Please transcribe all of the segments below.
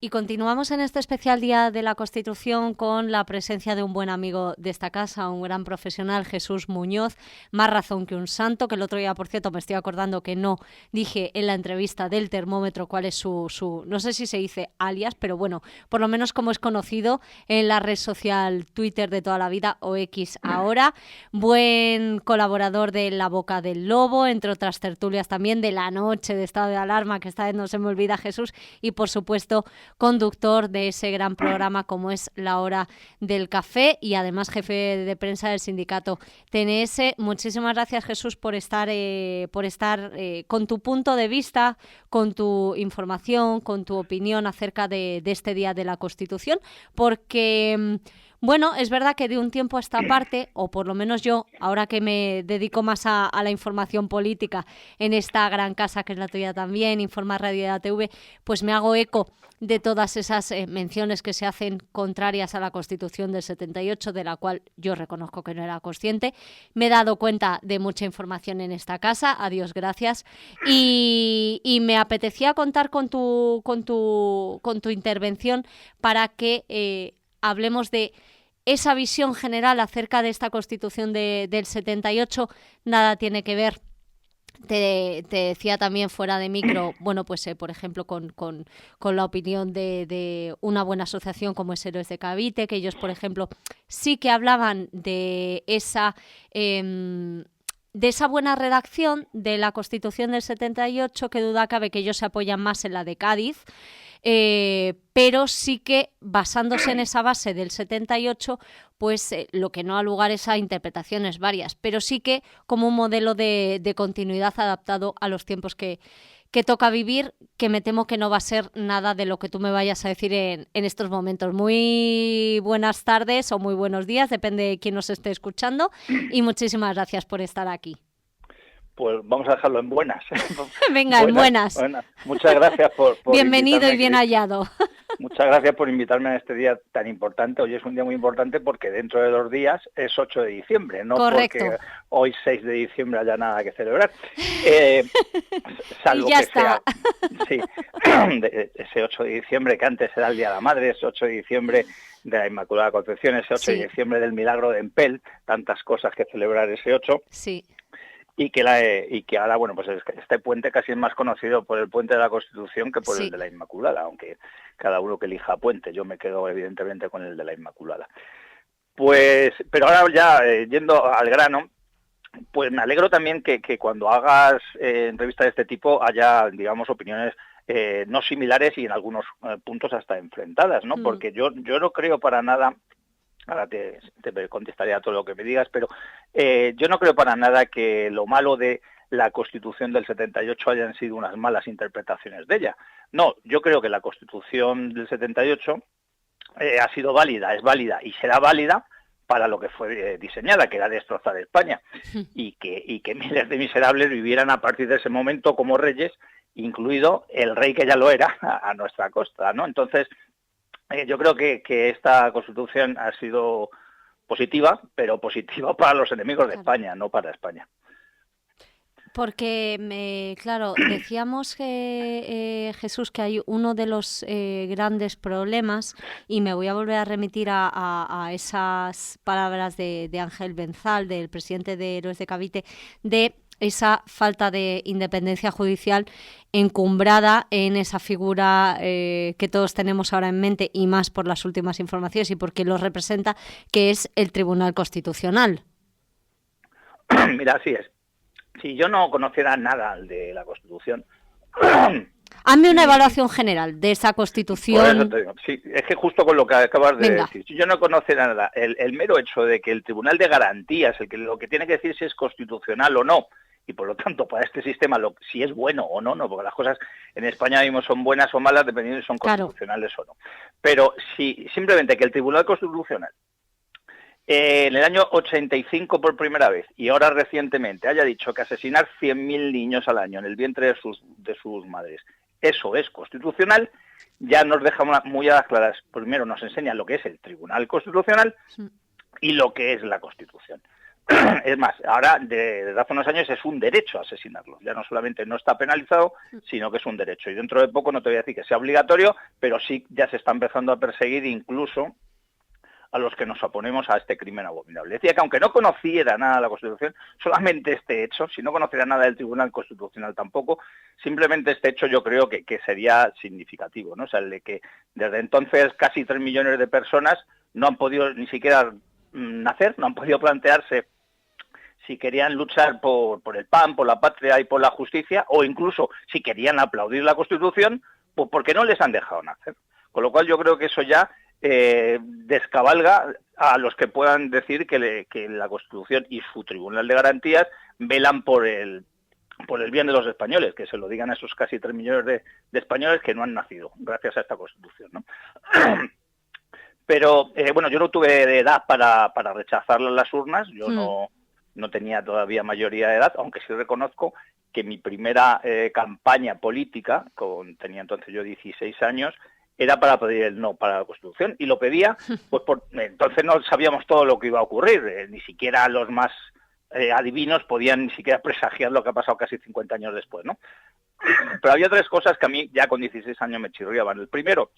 Y continuamos en este especial Día de la Constitución con la presencia de un buen amigo de esta casa, un gran profesional, Jesús Muñoz, más razón que un santo, que el otro día, por cierto, me estoy acordando que no dije en la entrevista del termómetro cuál es su no sé si se dice alias, pero bueno, por lo menos como es conocido en la red social Twitter de toda la vida o X ahora, buen colaborador de La Boca del Lobo, entre otras tertulias también de La Noche de Estado de Alarma, que esta vez no se me olvida Jesús, y por supuesto conductor de ese gran programa como es La Hora del Café y además jefe de prensa del sindicato TNS. Muchísimas gracias, Jesús, por estar con tu punto de vista, con tu información, con tu opinión acerca de este Día de la Constitución, porque bueno, es verdad que de un tiempo a esta parte, o por lo menos yo, ahora que me dedico más a la información política en esta gran casa que es la tuya también, Informa Radio y ATV, pues me hago eco de todas esas menciones que se hacen contrarias a la Constitución del 78, de la cual yo reconozco que no era consciente. Me he dado cuenta de mucha información en esta casa, a Dios gracias, y me apetecía contar con tu intervención para que hablemos de esa visión general acerca de esta Constitución del 78. Nada tiene que ver. Te decía también fuera de micro, bueno, pues por ejemplo con la opinión de una buena asociación como es Héroes de Cavite, que ellos, por ejemplo, sí que hablaban de esa buena redacción de la Constitución del 78, que duda cabe que ellos se apoyan más en la de Cádiz, pero sí que basándose en esa base del 78, pues lo que no da lugar es a interpretaciones varias, pero sí que como un modelo de continuidad adaptado a los tiempos que toca vivir, que me temo que no va a ser nada de lo que tú me vayas a decir en estos momentos. Muy buenas tardes o muy buenos días, depende de quién nos esté escuchando, y muchísimas gracias por estar aquí. Pues vamos a dejarlo en buenas. Venga, en buenas. Muchas gracias por bienvenido invitarme, y bien hallado. Muchas gracias por invitarme a este día tan importante. Hoy es un día muy importante porque dentro de 2 días es 8 de diciembre, no Correcto. Porque hoy 6 de diciembre haya nada que celebrar. Salvo y ya que está. Sí, ese 8 de diciembre, que antes era el Día de la Madre, ese 8 de diciembre de la Inmaculada Concepción, ese 8 de diciembre del Milagro de Empel, tantas cosas que celebrar ese 8. Sí. Y que ahora, bueno, pues este puente casi es más conocido por el puente de la Constitución que por el de la Inmaculada, aunque cada uno que elija puente. Yo me quedo evidentemente con el de la Inmaculada. Pues, pero ahora ya yendo al grano, pues me alegro también que cuando hagas entrevistas de este tipo haya, digamos, opiniones no similares y en algunos puntos hasta enfrentadas, ¿no? Porque yo no creo para nada. Ahora te contestaré a todo lo que me digas, pero yo no creo para nada que lo malo de la Constitución del 78 hayan sido unas malas interpretaciones de ella. No, yo creo que la Constitución del 78 ha sido válida, es válida y será válida para lo que fue diseñada, que era destrozar España, y que miles de miserables vivieran a partir de ese momento como reyes, incluido el rey que ya lo era a nuestra costa, ¿no? Entonces, yo creo que esta Constitución ha sido positiva, pero positiva para los enemigos de España, no para España. Porque, claro, decíamos que, Jesús, que hay uno de los grandes problemas, y me voy a volver a remitir a esas palabras de Ángel Benzal, del presidente de Héroes de Cavite, de esa falta de independencia judicial encumbrada en esa figura que todos tenemos ahora en mente, y más por las últimas informaciones y porque lo representa, que es el Tribunal Constitucional. Mira, así es. Si yo no conociera nada de la Constitución... Hazme una evaluación general de esa Constitución. Por eso te digo, sí, es que justo con lo que acabas de decir, si yo no conociera nada, el mero hecho de que el Tribunal de Garantías, lo que tiene que decir si es constitucional o no, y por lo tanto para este sistema si es bueno o no, porque las cosas en España mismo son buenas o malas dependiendo de si son constitucionales o no. Pero si simplemente que el Tribunal Constitucional en el año 85 por primera vez y ahora recientemente haya dicho que asesinar 100.000 niños al año en el vientre de sus madres, eso es constitucional, ya nos deja muy a las claras. Primero nos enseña lo que es el Tribunal Constitucional y lo que es la Constitución. Es más, ahora desde hace unos años es un derecho asesinarlos. Ya no solamente no está penalizado, sino que es un derecho. Y dentro de poco, no te voy a decir que sea obligatorio, pero sí ya se está empezando a perseguir incluso a los que nos oponemos a este crimen abominable. Decía que aunque no conociera nada de la Constitución, solamente este hecho, si no conociera nada del Tribunal Constitucional tampoco, simplemente este hecho yo creo que sería significativo, ¿no? O sea, el de que desde entonces casi 3 millones de personas no han podido ni siquiera nacer, no han podido plantearse si querían luchar por el pan, por la patria y por la justicia, o incluso si querían aplaudir la Constitución, pues porque no les han dejado nacer. Con lo cual yo creo que eso ya descabalga a los que puedan decir que la Constitución y su Tribunal de Garantías velan por el bien de los españoles, que se lo digan a esos casi 3 millones de españoles que no han nacido gracias a esta Constitución, ¿no? Pero, bueno, yo no tuve edad para rechazarla en las urnas, yo no tenía todavía mayoría de edad, aunque sí reconozco que mi primera campaña política, tenía entonces yo 16 años, era para pedir el no para la Constitución, y lo pedía, pues entonces no sabíamos todo lo que iba a ocurrir, ni siquiera los más adivinos podían ni siquiera presagiar lo que ha pasado casi 50 años después, ¿no? Pero había 3 cosas que a mí ya con 16 años me chirriaban. El primero,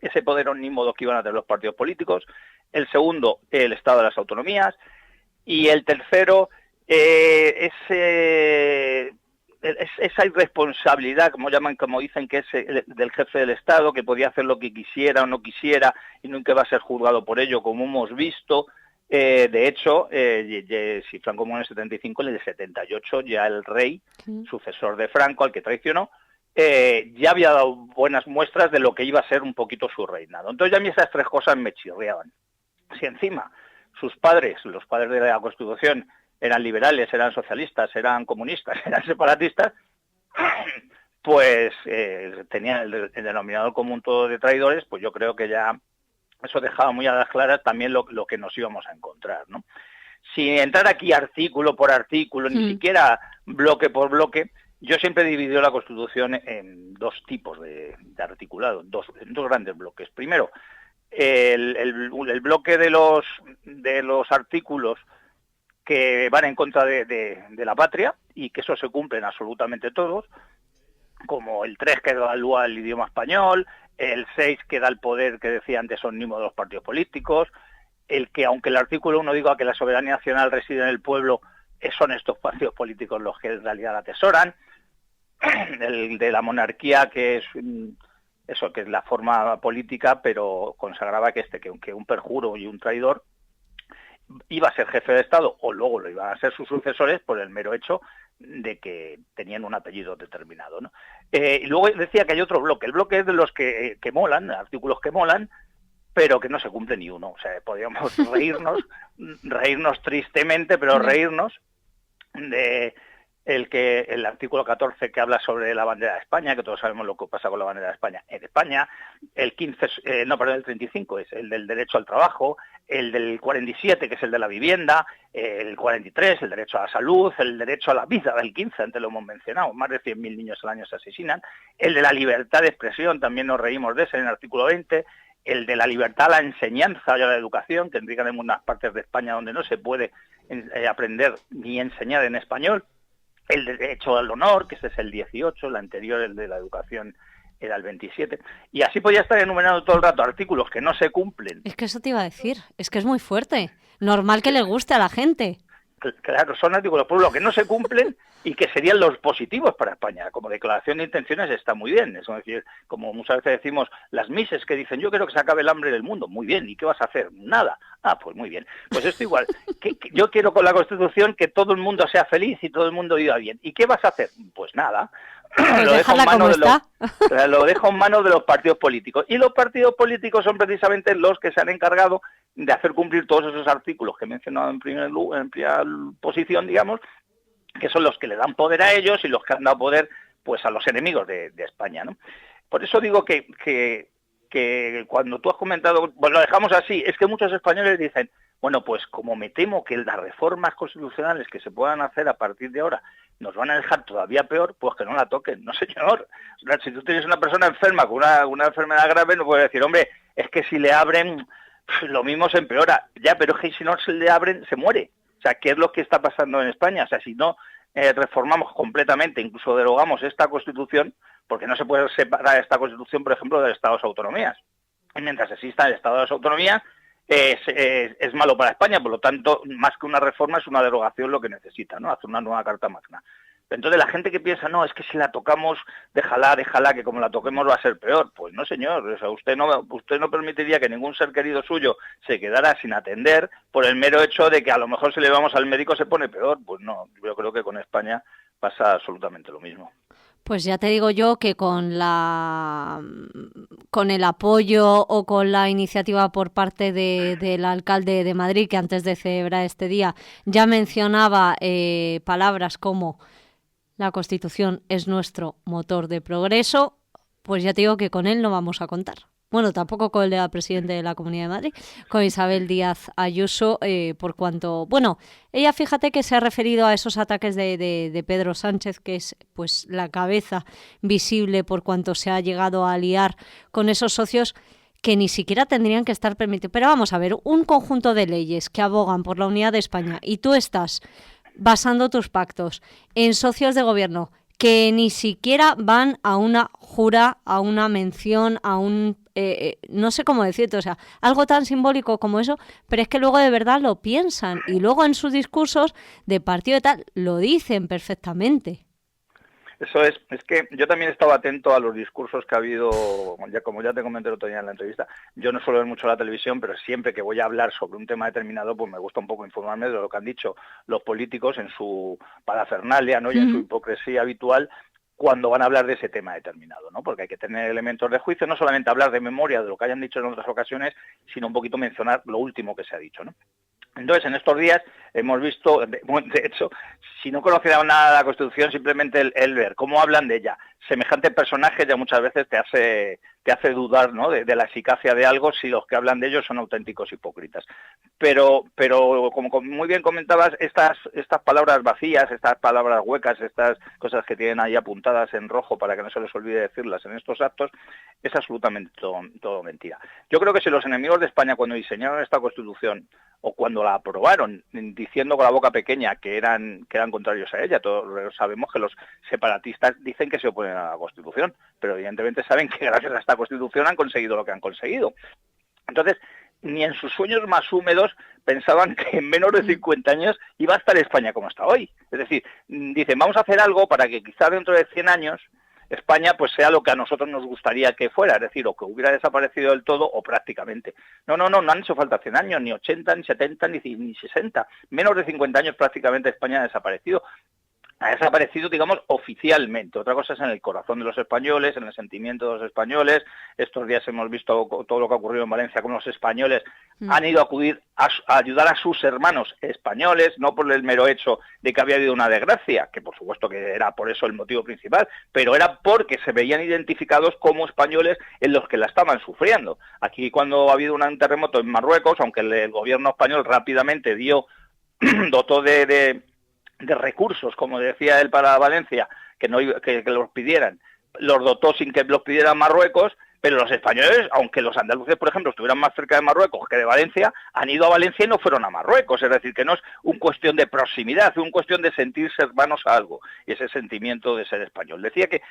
ese poder omnímodo que iban a tener los partidos políticos. El segundo, el estado de las autonomías. Y el tercero, esa irresponsabilidad, como dicen que es del jefe del Estado, que podía hacer lo que quisiera o no quisiera y nunca va a ser juzgado por ello, como hemos visto. De hecho, si Franco murió en el 75, en el 78 ya el rey, sucesor de Franco, al que traicionó, ya había dado buenas muestras de lo que iba a ser un poquito su reinado. Entonces ya a mí esas 3 cosas me chirriaban. Si encima sus padres, los padres de la Constitución, eran liberales, eran socialistas, eran comunistas, eran separatistas, pues tenían el denominador común todo de traidores, pues yo creo que ya eso dejaba muy a las claras también lo que nos íbamos a encontrar, ¿no? Sin entrar aquí artículo por artículo, ni siquiera bloque por bloque, yo siempre he dividido la Constitución en 2 tipos de articulado, en dos grandes bloques. Primero, el bloque de los artículos que van en contra de la patria, y que eso se cumplen absolutamente todos, como el 3 que evalúa el idioma español, el 6 que da el poder que decía antes omnímodo de los partidos políticos, el que, aunque el artículo 1 diga que la soberanía nacional reside en el pueblo, son estos partidos políticos los que en realidad la atesoran, el de la monarquía, que es eso, que es la forma política, pero consagraba que aunque un perjuro y un traidor iba a ser jefe de Estado, o luego lo iban a ser sus sucesores por el mero hecho de que tenían un apellido determinado, ¿no? Y luego decía que hay otro bloque. El bloque es de los que molan, artículos que molan, pero que no se cumple ni uno. O sea, podríamos reírnos tristemente, pero reírnos de el artículo 14 que habla sobre la bandera de España, que todos sabemos lo que pasa con la bandera de España en España, el 35 es el del derecho al trabajo, el del 47, que es el de la vivienda, el 43, el derecho a la salud, el derecho a la vida del 15, antes lo hemos mencionado, más de 100.000 niños al año se asesinan, el de la libertad de expresión, también nos reímos de ese en el artículo 20, el de la libertad a la enseñanza y a la educación, que en unas partes de España donde no se puede aprender ni enseñar en español, el derecho al honor, que ese es el 18, el anterior, el de la educación, era el 27, y así podía estar enumerando todo el rato artículos que no se cumplen. Es que eso te iba a decir, es que es muy fuerte, normal que le guste a la gente. Claro, son artículos por lo que no se cumplen y que serían los positivos para España. Como declaración de intenciones está muy bien, es decir, como muchas veces decimos, las mises que dicen, yo quiero que se acabe el hambre del mundo, muy bien, ¿y qué vas a hacer? Nada. Ah, pues muy bien. Pues esto igual, que yo quiero con la Constitución que todo el mundo sea feliz y todo el mundo viva bien. ¿Y qué vas a hacer? Pues nada. Pues lo dejo en manos de los partidos políticos. Y los partidos políticos son precisamente los que se han encargado de hacer cumplir todos esos artículos que he mencionado en primera posición, digamos, que son los que le dan poder a ellos y los que han dado poder pues a los enemigos de España, ¿no? Por eso digo que cuando tú has comentado, bueno, lo dejamos así, es que muchos españoles dicen, bueno, pues como me temo que las reformas constitucionales que se puedan hacer a partir de ahora nos van a dejar todavía peor, pues que no la toquen. No, señor. Si tú tienes una persona enferma con una enfermedad grave, no puedes decir, hombre, es que si le abren, lo mismo se empeora. Ya, pero es que si no se le abren, se muere. sea, ¿qué es lo que está pasando en España? O sea, si no reformamos completamente, incluso derogamos esta Constitución, porque no se puede separar esta Constitución, por ejemplo, del Estado de las Autonomías. Y mientras exista el Estado de las Autonomías, es malo para España, por lo tanto, más que una reforma, es una derogación lo que necesita, ¿no? Hacer una nueva Carta Magna. Entonces la gente que piensa, no, es que si la tocamos, déjala, que como la toquemos va a ser peor. Pues no, señor, o sea, usted no permitiría que ningún ser querido suyo se quedara sin atender por el mero hecho de que a lo mejor si le vamos al médico se pone peor. Pues no, yo creo que con España pasa absolutamente lo mismo. Pues ya te digo yo que con el apoyo o con la iniciativa por parte del alcalde de Madrid, que antes de celebrar este día ya mencionaba palabras como la Constitución es nuestro motor de progreso, pues ya te digo que con él no vamos a contar. Bueno, tampoco con el presidente de la Comunidad de Madrid, con Isabel Díaz Ayuso, por cuanto... Bueno, ella fíjate que se ha referido a esos ataques de Pedro Sánchez, que es pues la cabeza visible por cuanto se ha llegado a aliar con esos socios que ni siquiera tendrían que estar permitidos. Pero vamos a ver, un conjunto de leyes que abogan por la unidad de España y tú estás basando tus pactos en socios de gobierno que ni siquiera van a una jura, a una mención, a un... no sé cómo decirte, o sea, algo tan simbólico como eso, pero es que luego de verdad lo piensan y luego en sus discursos de partido y tal lo dicen perfectamente. Eso es que yo también estaba atento a los discursos que ha habido, como ya te comenté el otro día en la entrevista. Yo no suelo ver mucho la televisión, pero siempre que voy a hablar sobre un tema determinado, pues me gusta un poco informarme de lo que han dicho los políticos en su parafernalia, ¿no? Y en su hipocresía habitual cuando van a hablar de ese tema determinado, ¿no? Porque hay que tener elementos de juicio, no solamente hablar de memoria de lo que hayan dicho en otras ocasiones, sino un poquito mencionar lo último que se ha dicho, ¿no? Entonces, en estos días hemos visto, de hecho, si no conociera nada de la Constitución, simplemente el ver cómo hablan de ella, semejante personaje ya muchas veces te hace dudar, ¿no? de la eficacia de algo si los que hablan de ellos son auténticos hipócritas. Pero como muy bien comentabas, estas palabras vacías, estas palabras huecas, estas cosas que tienen ahí apuntadas en rojo para que no se les olvide decirlas en estos actos, es absolutamente todo mentira. Yo creo que si los enemigos de España, cuando diseñaron esta Constitución, o cuando la aprobaron, diciendo con la boca pequeña que eran contrarios a ella, todos sabemos que los separatistas dicen que se oponen a la Constitución, pero evidentemente saben que gracias a esta Constitución han conseguido lo que han conseguido. Entonces, ni en sus sueños más húmedos pensaban que en menos de 50 años iba a estar España como está hoy. Es decir, dicen, vamos a hacer algo para que quizá dentro de 100 años España pues sea lo que a nosotros nos gustaría que fuera, es decir, o que hubiera desaparecido del todo o prácticamente. No han hecho falta 100 años, ni 80, ni 70, ni 60. Menos de 50 años prácticamente España ha desaparecido. Ha desaparecido, digamos, oficialmente. Otra cosa es en el corazón de los españoles, en el sentimiento de los españoles. Estos días hemos visto todo lo que ha ocurrido en Valencia con los españoles. Han ido a acudir a ayudar a sus hermanos españoles, no por el mero hecho de que había habido una desgracia, que por supuesto que era por eso el motivo principal, pero era porque se veían identificados como españoles en los que la estaban sufriendo. Aquí, cuando ha habido un terremoto en Marruecos, aunque el gobierno español rápidamente dotó de recursos, como decía él para Valencia, que los pidieran, los dotó sin que los pidieran Marruecos, pero los españoles, aunque los andaluces, por ejemplo, estuvieran más cerca de Marruecos que de Valencia, han ido a Valencia y no fueron a Marruecos, es decir, que no es una cuestión de proximidad, es una cuestión de sentirse hermanos a algo, y ese sentimiento de ser español. Decía que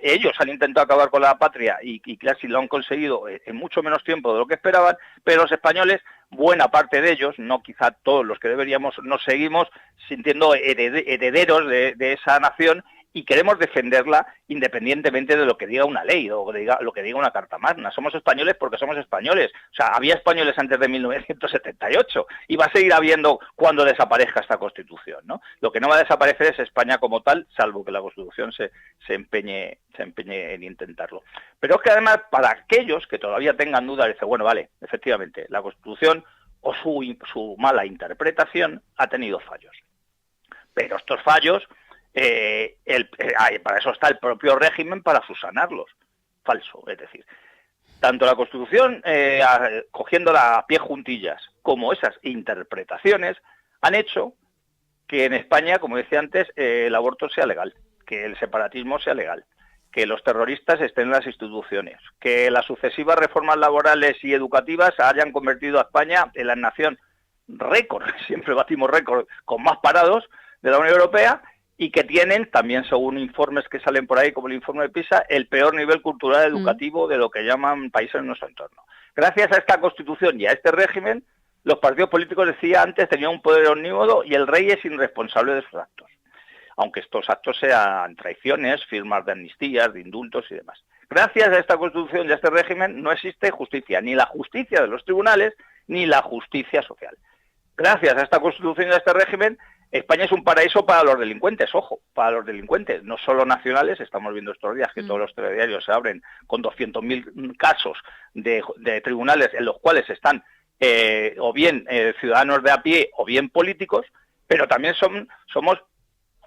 ellos han intentado acabar con la patria y casi lo han conseguido en mucho menos tiempo de lo que esperaban, pero los españoles, buena parte de ellos, no quizá todos los que deberíamos, nos seguimos sintiendo herederos de esa nación y queremos defenderla independientemente de lo que diga una ley o lo que diga una Carta Magna. Somos españoles porque somos españoles. O sea, había españoles antes de 1978 y va a seguir habiendo cuando desaparezca esta Constitución, ¿no? Lo que no va a desaparecer es España como tal, salvo que la Constitución se empeñe en intentarlo. Pero es que además, para aquellos que todavía tengan dudas, dicen, bueno, vale, efectivamente, la Constitución o su mala interpretación ha tenido fallos. Pero estos fallos, para eso está el propio régimen, para subsanarlos. Falso, es decir, tanto la Constitución, cogiéndola a pie juntillas, como esas interpretaciones, han hecho que en España, como decía antes, el aborto sea legal, que el separatismo sea legal, que los terroristas estén en las instituciones, que las sucesivas reformas laborales y educativas hayan convertido a España en la nación récord, siempre batimos récord con más parados de la Unión Europea, y que tienen, también según informes que salen por ahí, como el informe de PISA, el peor nivel cultural educativo de lo que llaman países en nuestro entorno. Gracias a esta Constitución y a este régimen, los partidos políticos, decía antes, tenían un poder omnímodo y el rey es irresponsable de sus actos. Aunque estos actos sean traiciones, firmas de amnistías, de indultos y demás. Gracias a esta Constitución y a este régimen no existe justicia, ni la justicia de los tribunales, ni la justicia social. Gracias a esta Constitución y a este régimen, España es un paraíso para los delincuentes, ojo, para los delincuentes, no solo nacionales. Estamos viendo estos días que todos los telediarios se abren con 200.000 casos de tribunales en los cuales están o bien ciudadanos de a pie o bien políticos, pero también somos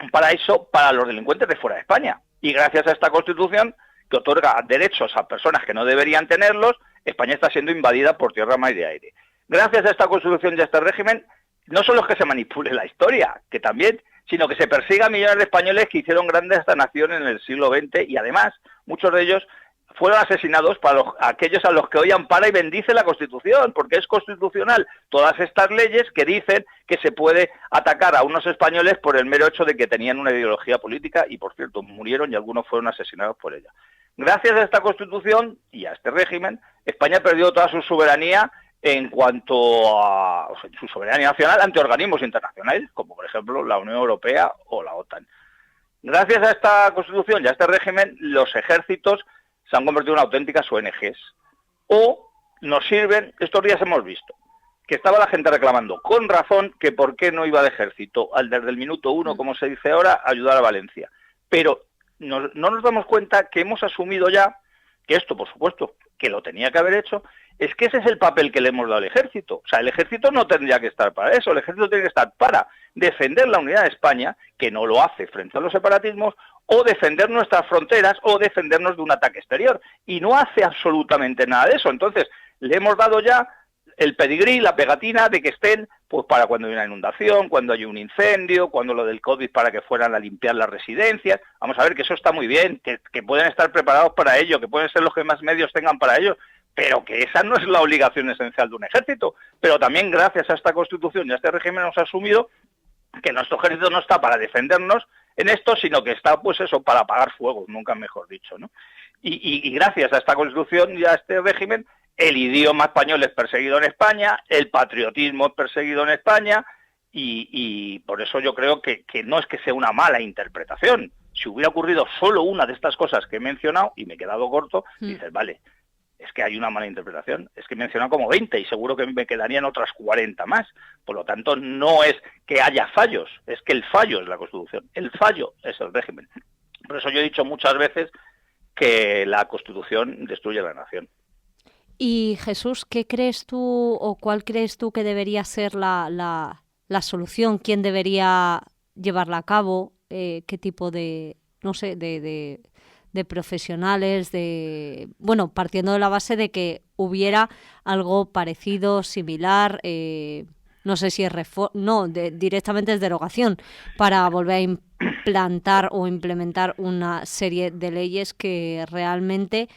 un paraíso para los delincuentes de fuera de España. Y gracias a esta Constitución, que otorga derechos a personas que no deberían tenerlos, España está siendo invadida por tierra, mar y aire. Gracias a esta Constitución y a este régimen, no solo es que se manipule la historia, que también, sino que se persiga a millones de españoles que hicieron grande esta nación en el siglo XX, y además muchos de ellos fueron asesinados para aquellos a los que hoy ampara y bendice la Constitución, porque es constitucional todas estas leyes que dicen que se puede atacar a unos españoles por el mero hecho de que tenían una ideología política, y por cierto murieron y algunos fueron asesinados por ella. Gracias a esta Constitución y a este régimen, España perdió toda su soberanía en cuanto a su soberanía nacional ante organismos internacionales, como por ejemplo la Unión Europea o la OTAN. Gracias a esta Constitución y a este régimen, los ejércitos se han convertido en auténticas ONGs. O nos sirven, estos días hemos visto, que estaba la gente reclamando, con razón, que por qué no iba de ejército, desde el minuto 1, como se dice ahora, a ayudar a Valencia. Pero no nos damos cuenta que hemos asumido ya, que esto, por supuesto, que lo tenía que haber hecho, es que ese es el papel que le hemos dado al ejército. O sea, el ejército no tendría que estar para eso, el ejército tiene que estar para defender la unidad de España, que no lo hace frente a los separatismos, o defender nuestras fronteras, o defendernos de un ataque exterior. Y no hace absolutamente nada de eso. Entonces, le hemos dado ya el pedigrí, la pegatina de que estén pues para cuando hay una inundación, cuando hay un incendio, cuando lo del COVID para que fueran a limpiar las residencias. Vamos a ver que eso está muy bien, que pueden estar preparados para ello, que pueden ser los que más medios tengan para ello, pero que esa no es la obligación esencial de un ejército. Pero también gracias a esta Constitución y a este régimen hemos asumido que nuestro ejército no está para defendernos en esto, sino que está, pues eso, para apagar fuegos, nunca mejor dicho, ¿no? Y gracias a esta Constitución y a este régimen, el idioma español es perseguido en España, el patriotismo es perseguido en España, y por eso yo creo que no es que sea una mala interpretación. Si hubiera ocurrido solo una de estas cosas que he mencionado, y me he quedado corto, dices, vale, es que hay una mala interpretación. Es que he mencionado como 20 y seguro que me quedarían otras 40 más. Por lo tanto, no es que haya fallos, es que el fallo es la Constitución, el fallo es el régimen. Por eso yo he dicho muchas veces que la Constitución destruye la nación. Y Jesús, ¿qué crees tú o cuál crees tú que debería ser la solución? ¿Quién debería llevarla a cabo? ¿Qué tipo de, no sé, de profesionales, bueno, partiendo de la base de que hubiera algo parecido, similar, no sé si es directamente es derogación, para volver a implantar o implementar una serie de leyes que realmente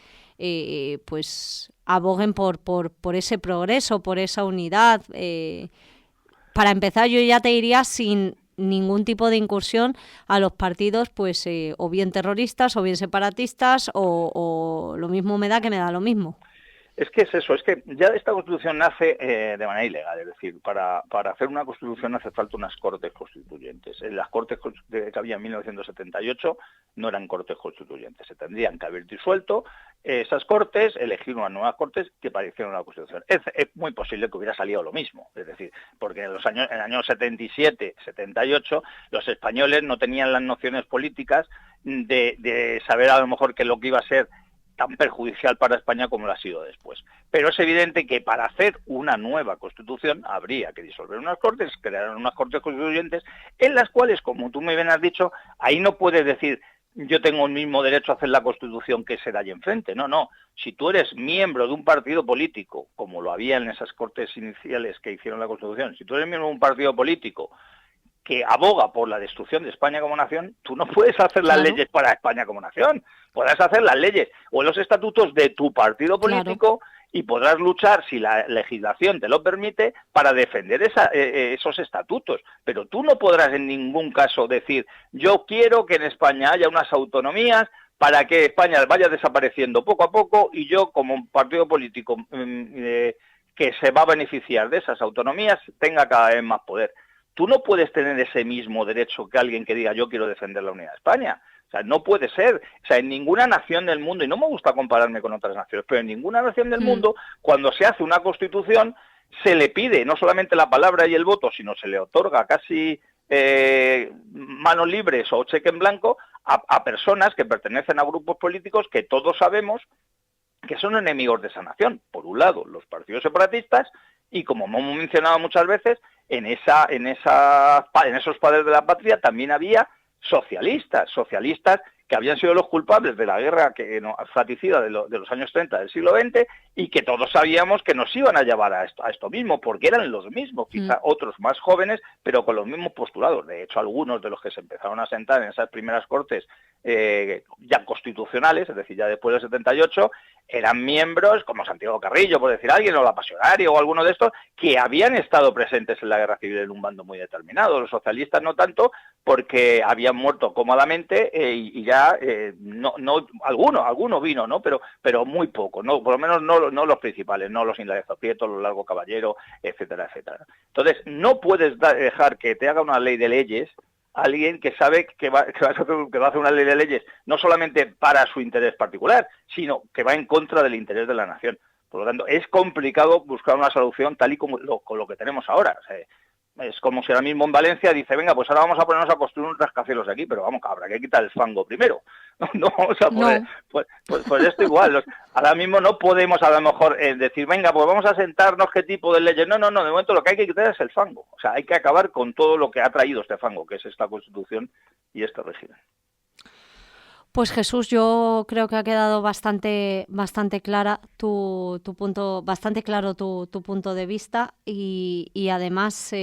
pues aboguen por ese progreso, por esa unidad. Para empezar, yo ya te diría sin ningún tipo de incursión a los partidos, pues o bien terroristas o bien separatistas, o lo mismo me da lo mismo. Es que es eso, es que ya esta Constitución nace de manera ilegal, es decir, para hacer una Constitución hace falta unas Cortes Constituyentes. Las Cortes que había en 1978 no eran Cortes Constituyentes, se tendrían que haber disuelto esas Cortes, elegir unas nuevas Cortes que parecieran una Constitución. Es muy posible que hubiera salido lo mismo, es decir, porque en el año 77, 78, los españoles no tenían las nociones políticas de saber a lo mejor que lo que iba a ser tan perjudicial para España como lo ha sido después. Pero es evidente que para hacer una nueva Constitución habría que disolver unas Cortes, crear unas Cortes Constituyentes, en las cuales, como tú me bien has dicho, ahí no puedes decir yo tengo el mismo derecho a hacer la Constitución que ese de allí enfrente. No. Si tú eres miembro de un partido político, como lo había en esas Cortes iniciales que hicieron la Constitución, si tú eres miembro de un partido político que aboga por la destrucción de España como nación, tú no puedes hacer las leyes para España como nación. Podrás hacer las leyes o los estatutos de tu partido político y podrás luchar, si la legislación te lo permite, para defender esos estatutos. Pero tú no podrás en ningún caso decir, yo quiero que en España haya unas autonomías para que España vaya desapareciendo poco a poco y yo, como un partido político que se va a beneficiar de esas autonomías, tenga cada vez más poder. Tú no puedes tener ese mismo derecho que alguien que diga, yo quiero defender la unidad de España. O sea, no puede ser. O sea, en ninguna nación del mundo, y no me gusta compararme con otras naciones, pero en ninguna nación del mundo, cuando se hace una constitución, se le pide no solamente la palabra y el voto, sino se le otorga casi manos libres o cheque en blanco a personas que pertenecen a grupos políticos que todos sabemos que son enemigos de esa nación. Por un lado, los partidos separatistas, y como hemos mencionado muchas veces, en esos padres de la patria también había socialistas que habían sido los culpables de la guerra fratricida de los años 30 del siglo XX y que todos sabíamos que nos iban a llevar a esto mismo, porque eran los mismos, quizá otros más jóvenes, pero con los mismos postulados. De hecho, algunos de los que se empezaron a sentar en esas primeras cortes ya constitucionales, es decir, ya después del 78, eran miembros, como Santiago Carrillo, por decir alguien, o la Pasionario, o alguno de estos, que habían estado presentes en la guerra civil en un bando muy determinado. Los socialistas no tanto, porque habían muerto cómodamente y ya alguno vino, ¿no? Pero muy poco, no, por lo menos no los principales, no los Indalezo Prieto, los Largo Caballero, etcétera, etcétera. Entonces, no puedes dejar que te haga una ley de leyes alguien que sabe que va a hacer una ley de leyes no solamente para su interés particular, sino que va en contra del interés de la nación. Por lo tanto, es complicado buscar una solución tal y como con lo que tenemos ahora. O sea, es como si ahora mismo en Valencia dice, venga, pues ahora vamos a ponernos a construir un rascacielos aquí, pero vamos, habrá que quitar el fango primero. No vamos a poder, pues esto igual. Ahora mismo no podemos a lo mejor decir, venga, pues vamos a sentarnos qué tipo de leyes. No, de momento lo que hay que quitar es el fango. O sea, hay que acabar con todo lo que ha traído este fango, que es esta Constitución y este régimen. Pues Jesús, yo creo que ha quedado bastante clara tu punto, bastante claro tu punto de vista y además,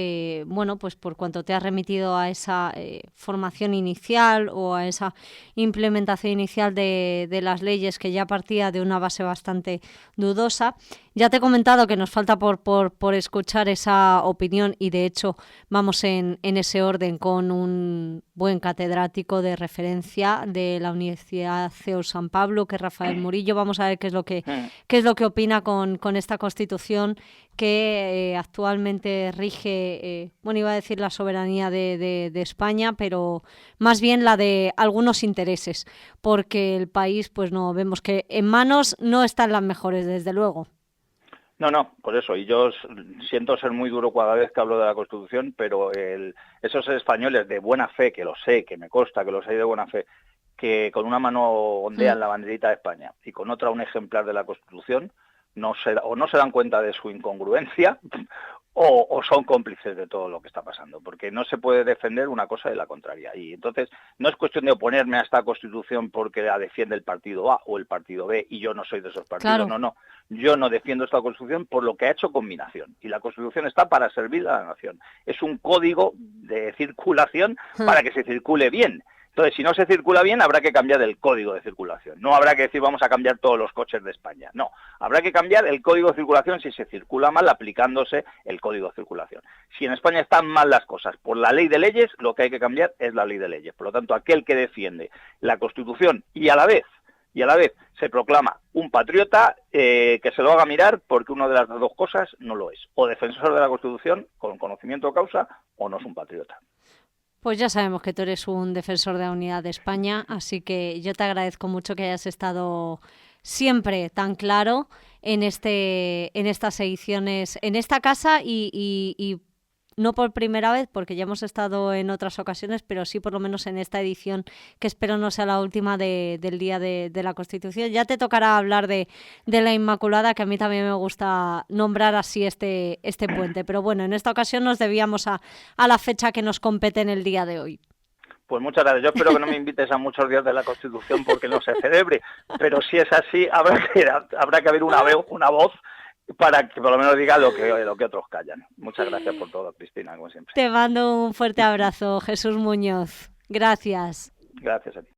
bueno, pues por cuanto te has remitido a esa formación inicial o a esa implementación inicial de las leyes que ya partía de una base bastante dudosa. Ya te he comentado que nos falta por escuchar esa opinión y de hecho vamos en ese orden con un buen catedrático de referencia de la Universidad CEU San Pablo, que es Rafael Murillo. Vamos a ver qué es lo que opina con esta Constitución que actualmente rige, bueno, iba a decir la soberanía de España, pero más bien la de algunos intereses, porque el país, pues no, vemos que en manos no están las mejores, desde luego. No, por eso, y yo siento ser muy duro cada vez que hablo de la Constitución, pero esos españoles de buena fe, que lo sé, que me consta que los hay de buena fe, que con una mano ondean la banderita de España y con otra un ejemplar de la Constitución, no se dan cuenta de su incongruencia o son cómplices de todo lo que está pasando, porque no se puede defender una cosa de la contraria. Y entonces no es cuestión de oponerme a esta Constitución porque la defiende el partido A o el partido B y yo no soy de esos partidos. Claro. No. Yo no defiendo esta Constitución por lo que ha hecho con mi nación. Y la Constitución está para servir a la nación. Es un código de circulación para que se circule bien. Entonces, si no se circula bien, habrá que cambiar el código de circulación. No habrá que decir vamos a cambiar todos los coches de España. No, habrá que cambiar el código de circulación si se circula mal aplicándose el código de circulación. Si en España están mal las cosas por la ley de leyes, lo que hay que cambiar es la ley de leyes. Por lo tanto, aquel que defiende la Constitución y a la vez se proclama un patriota, que se lo haga mirar porque una de las dos cosas no lo es. O defensor de la Constitución con conocimiento de causa o no es un patriota. Pues ya sabemos que tú eres un defensor de la unidad de España, así que yo te agradezco mucho que hayas estado siempre tan claro en estas ediciones, en esta casa y no por primera vez, porque ya hemos estado en otras ocasiones, pero sí por lo menos en esta edición, que espero no sea la última del Día de la Constitución. Ya te tocará hablar de la Inmaculada, que a mí también me gusta nombrar así este puente. Pero bueno, en esta ocasión nos debíamos a la fecha que nos compete en el día de hoy. Pues muchas gracias. Yo espero que no me invites a muchos días de la Constitución porque no se celebre, pero si es así, habrá que haber una voz para que por lo menos diga lo que otros callan. Muchas gracias por todo, Cristina, como siempre. Te mando un fuerte abrazo, Jesús Muñoz. Gracias. Gracias a ti.